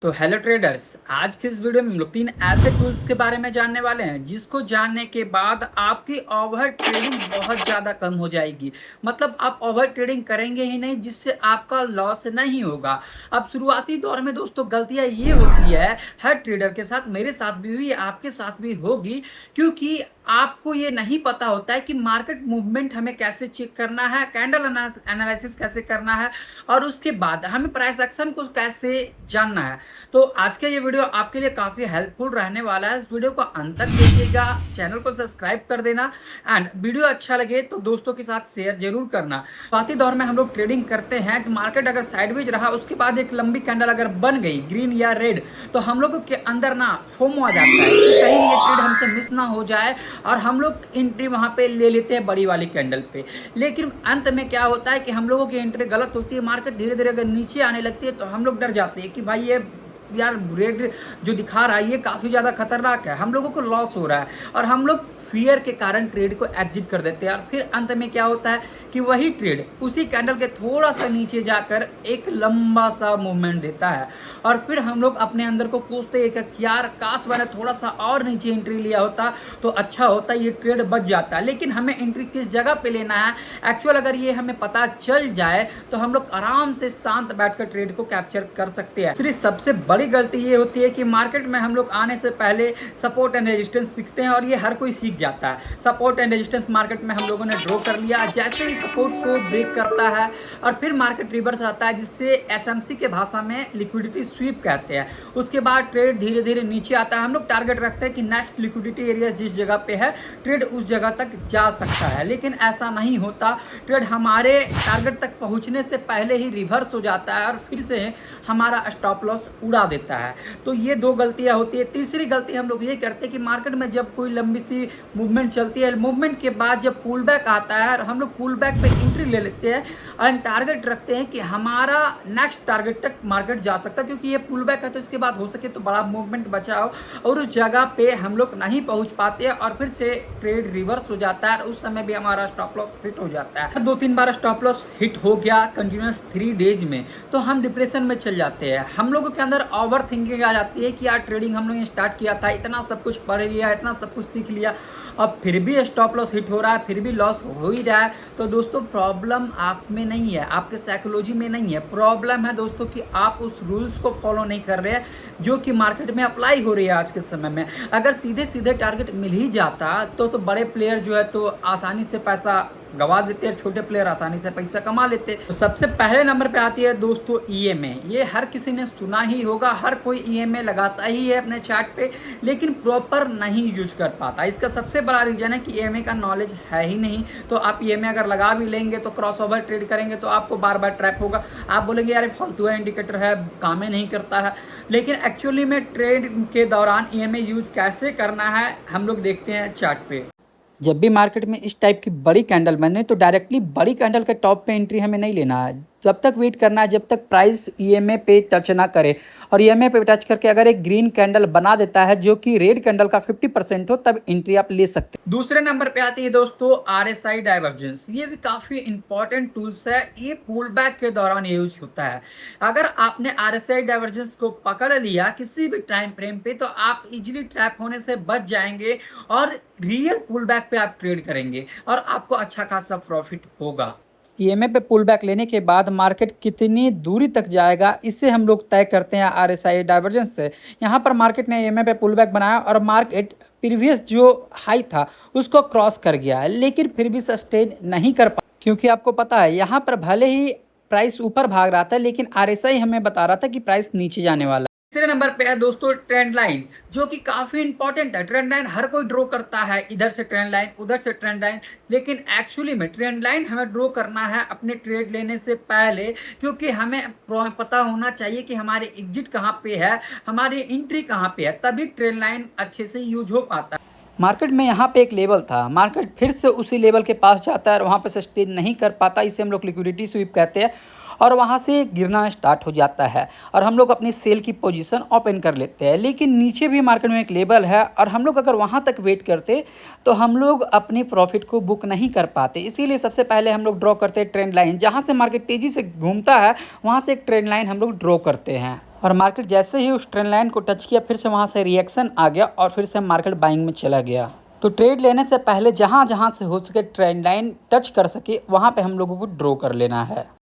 तो hello traders, आज की इस वीडियो में हम लोग 3 ऐसे टूल्स के बारे में जानने वाले हैं जिसको जानने के बाद आपकी ओवर ट्रेडिंग बहुत ज़्यादा कम हो जाएगी। मतलब आप ओवर ट्रेडिंग करेंगे ही नहीं, जिससे आपका लॉस नहीं होगा। अब शुरुआती दौर में दोस्तों गलतियां ये होती है हर ट्रेडर के साथ, मेरे साथ भी हुई, आपके साथ भी होगी, क्योंकि आपको ये नहीं पता होता है कि मार्केट मूवमेंट हमें कैसे चेक करना है, कैंडल एनालिसिस कैसे करना है और उसके बाद हमें प्राइस एक्शन को कैसे जानना है। तो आज का ये वीडियो आपके लिए काफ़ी हेल्पफुल रहने वाला है। इस वीडियो को अंत तक देखिएगा, चैनल को सब्सक्राइब कर देना एंड वीडियो अच्छा लगे तो दोस्तों के साथ शेयर जरूर करना। शुरुआती दौर में हम लोग ट्रेडिंग करते हैं कि मार्केट अगर साइडवेज रहा, उसके बाद एक लंबी कैंडल अगर बन गई ग्रीन या रेड, तो हम लोगों के अंदर ना फोमो आ जाता है कि कहीं ये ट्रेड हमसे मिस ना हो जाए और हम लोग एंट्री वहां पे ले लेते हैं बड़ी वाली कैंडल पे। लेकिन अंत में क्या होता है कि हम लोगों की एंट्री गलत होती है, मार्केट धीरे धीरे अगर नीचे आने लगती है तो हम लोग डर जाते हैं कि भाई ये यार रेड जो दिखा रहा है ये काफ़ी ज़्यादा खतरनाक है, हम लोगों को लॉस हो रहा है, और हम लोग फियर के कारण ट्रेड को एग्जिट कर देते हैं। और फिर अंत में क्या होता है कि वही ट्रेड उसी कैंडल के थोड़ा सा नीचे जाकर एक लंबा सा मूवमेंट देता है, और फिर हम लोग अपने अंदर को कोसते हैं कि यार काश मैंने थोड़ा सा और नीचे एंट्री लिया होता तो अच्छा होता, ये ट्रेड बच जाता। लेकिन हमें एंट्री किस जगह पे लेना है एक्चुअल अगर ये हमें पता चल जाए तो हम लोग आराम से शांत बैठकर ट्रेड को कैप्चर कर सकते हैं। दूसरी सबसे बड़ी गलती ये होती है कि मार्केट में हम लोग आने से पहले सपोर्ट एंड रेजिस्टेंस सीखते हैं, और ये हर कोई सीख जाता है। सपोर्ट एंड रेजिस्टेंस मार्केट में हम लोगों ने ड्रॉ कर लिया, जैसे ही सपोर्ट को ब्रेक करता है और फिर मार्केट रिवर्स आता है, जिससे एसएमसी के भाषा में लिक्विडिटी स्वीप कहते हैं। उसके बाद ट्रेड धीरे धीरे नीचे आता है। हम लोग टारगेट रखते हैं कि नेक्स्ट लिक्विडिटी एरिया जिस जगह पे है ट्रेड उस जगह तक जा सकता है, लेकिन ऐसा नहीं होता। ट्रेड हमारे टारगेट तक पहुंचने से पहले ही रिवर्स हो जाता है और फिर से हमारा स्टॉप लॉस उड़ा देता है। तो ये दो गलतियां होती है। तीसरी गलती हम लोग ये करते हैं कि मार्केट में जब कोई लंबी सी मूवमेंट चलती है, मूवमेंट के बाद जब पुल बैक आता है और हम लोग पुल बैक पे एंट्री ले लेते हैं और टारगेट रखते हैं कि हमारा नेक्स्ट टारगेट तक मार्केट जा सकता है, क्योंकि ये पुल बैक है तो इसके बाद हो सके तो बड़ा मूवमेंट बचा हो, और उस जगह पे हम लोग नहीं पहुंच पाते हैं और फिर से ट्रेड रिवर्स हो जाता है। उस समय भी हमारा स्टॉप लॉस हिट हो जाता है। 2-3 बार स्टॉप लॉस हिट हो गया कंटिन्यूस 3 डेज में, तो हम डिप्रेशन में चल जाते हैं। हम लोगों के अंदर ओवर थिंकिंग आ जाती है कि यार ट्रेडिंग हम लोग ने स्टार्ट किया था, इतना सब कुछ पढ़ लिया, इतना सब कुछ सीख लिया, अब फिर भी स्टॉप लॉस हिट हो रहा है, फिर भी लॉस हो ही रहा है। तो दोस्तों प्रॉब्लम आप में नहीं है, आपके साइकोलॉजी में नहीं है, प्रॉब्लम है दोस्तों कि आप उस रूल्स को फॉलो नहीं कर रहे हैं जो कि मार्केट में अप्लाई हो रही है आज के समय में। अगर सीधे सीधे टारगेट मिल ही जाता तो बड़े प्लेयर जो है तो आसानी से पैसा गवा देते हैं, छोटे प्लेयर आसानी से पैसा कमा लेते हैं। तो सबसे पहले नंबर पे आती है दोस्तों ईएमए। ये हर किसी ने सुना ही होगा, हर कोई ईएमए लगाता ही है अपने चार्ट पे, लेकिन प्रॉपर नहीं यूज कर पाता। इसका सबसे बड़ा रीजन है कि ईएमए का नॉलेज है ही नहीं। तो आप ईएमए अगर लगा भी लेंगे तो क्रॉस ओवर ट्रेड करेंगे तो आपको बार बार ट्रैप होगा, आप बोलेंगे यार फालतू है, इंडिकेटर है, काम ही नहीं करता है। लेकिन एक्चुअली में ट्रेड के दौरान ईएमए यूज कैसे करना है हम लोग देखते हैं चार्ट पे। जब भी मार्केट में इस टाइप की बड़ी कैंडल बने तो डायरेक्टली बड़ी कैंडल के टॉप पे एंट्री हमें नहीं लेना है, जब तक वेट करना है जब तक प्राइस ईएमए पे टच ना करे, और ईएमए पे टच करके अगर एक ग्रीन कैंडल बना देता है जो कि रेड कैंडल का 50% हो, तब एंट्री आप ले सकते हैं। दूसरे नंबर पे आती है दोस्तों आरएसआई डाइवर्जेंस। ये भी काफी इंपॉर्टेंट टूल्स है, ये पुल बैक के दौरान यूज होता है। अगर आपने आरएसआई डाइवर्जेंस को पकड़ लिया किसी भी टाइम फ्रेम पे तो आप इजीली ट्रैप होने से बच जाएंगे और रियल पुल बैक पे आप ट्रेड करेंगे और आपको अच्छा खासा प्रॉफिट होगा। ईएमए पे पुल बैक लेने के बाद मार्केट कितनी दूरी तक जाएगा इससे हम लोग तय करते हैं आरएसआई डाइवर्जेंस से। यहाँ पर मार्केट ने ईएमए पे पुल बैक बनाया और मार्केट प्रीवियस जो हाई था उसको क्रॉस कर गया, लेकिन फिर भी सस्टेन नहीं कर पाया, क्योंकि आपको पता है यहाँ पर भले ही प्राइस ऊपर भाग रहा था लेकिन आरएसआई हमें बता रहा था कि प्राइस नीचे जाने वाला। तीसरे नंबर पे है दोस्तों ट्रेंड लाइन, जो कि काफी इंपॉर्टेंट है। ट्रेंड लाइन हर कोई ड्रॉ करता है, इधर से ट्रेंड लाइन उधर से ट्रेंड लाइन, लेकिन एक्चुअली में ट्रेंड लाइन हमें ड्रॉ करना है अपने ट्रेड लेने से पहले, क्योंकि हमें पता होना चाहिए कि हमारे एग्जिट कहाँ पे है, हमारी एंट्री कहाँ पे है, तभी ट्रेंड लाइन अच्छे से यूज हो पाता है। मार्केट में यहाँ पे एक लेवल था, मार्केट फिर से उसी लेवल के पास जाता है और वहाँ पे सस्टेन नहीं कर पाता, इसे हम लोग लिक्विडिटी स्वीप कहते हैं, और वहाँ से गिरना स्टार्ट हो जाता है और हम लोग अपनी सेल की पोजीशन ओपन कर लेते हैं। लेकिन नीचे भी मार्केट में एक लेवल है और हम लोग अगर वहाँ तक वेट करते तो हम लोग अपनी प्रॉफिट को बुक नहीं कर पाते। इसीलिए सबसे पहले हम लोग ड्रॉ करते हैं ट्रेंड लाइन, जहाँ से मार्केट तेज़ी से घूमता है वहाँ से एक ट्रेंड लाइन हम लोग ड्रॉ करते हैं। और मार्केट जैसे ही उस ट्रेंड लाइन को टच किया, फिर से वहाँ से रिएक्शन आ गया और फिर से मार्केट बाइंग में चला गया। तो ट्रेड लेने से पहले जहाँ जहाँ से हो सके ट्रेंड लाइन टच कर सके, वहाँ पे हम लोगों को ड्रॉ कर लेना है।